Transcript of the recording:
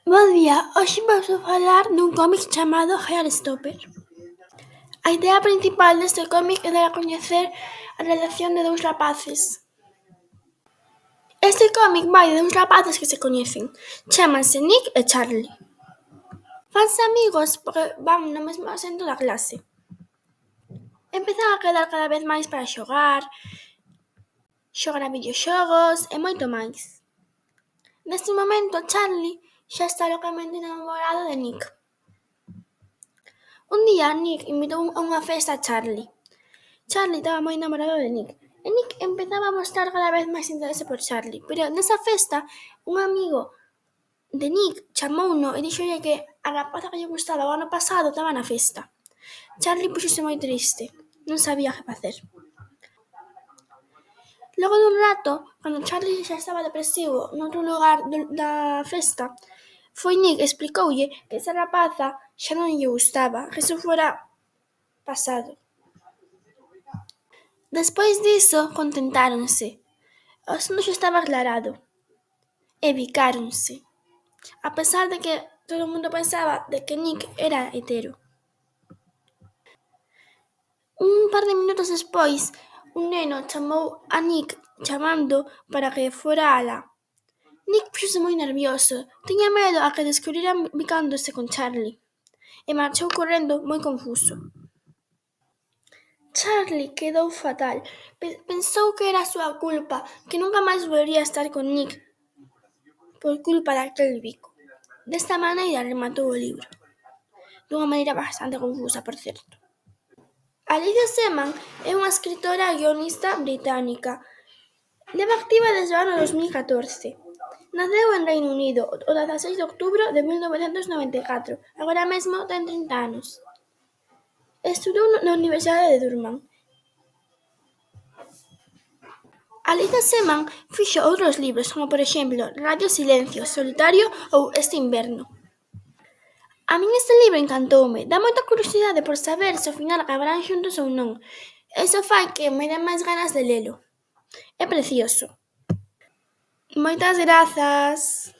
Bo día, hoxe vamos a falar dun cómic chamado Heartstopper. A idea principal deste cómic é dar a coñecer a relación de dous rapaces. Este cómic vai de dous rapaces que se coñecen, chámanse Nick e Charlie. Fanse amigos porque van no mesmo asento da clase. Empezan a quedar cada vez máis para xogar a videoxogos e moito máis. Neste momento, Charlie xa está locamente namorado de Nick. Un día, Nick invitou a unha festa a Charlie. Charlie estaba moi namorado de Nick e Nick empezaba a mostrar cada vez máis interese por Charlie, pero nesa festa un amigo de Nick chamouno e díxolle que a rapaza que lle gustaba o ano pasado estaba na festa. Charlie puxose moi triste, non sabía que facer. Logo dun rato, cando Charlie xa estaba depresivo noutro lugar da festa, foi Nick e explicoulle que esa rapaza xa non lle gustaba, que eso fora pasado. Despois diso, contentáronse. O asunto xa estaba aclarado e bicáronse, a pesar de que todo o mundo pensaba de que Nick era hetero. Un par de minutos despois, un neno chamou a Nick chamando para que fora alá. Nick puxose moi nervioso, tiña medo a que descubriran bicándose con Charlie e marchou correndo moi confuso. Charlie quedou fatal, pensou que era a súa culpa, que nunca máis volvería a estar con Nick por culpa daquel bico. Desta maneira rematou o libro, dunha maneira bastante confusa, por certo. Alicia Seman é unha escritora e guionista británica. Leva activa desde o ano 2014. Naceu en Reino Unido o 16 de outubro de 1994. Agora mesmo ten 30 anos. Estudou na Universidade de Durham. Alicia Seman fixo outros libros, como por exemplo Radio Silencio, Solitario ou Este inverno. A min este libro encantoume, dá moita curiosidade por saber se ao final acabarán xuntos ou non. Iso fai que me den máis ganas de lelo. É precioso. Moitas grazas.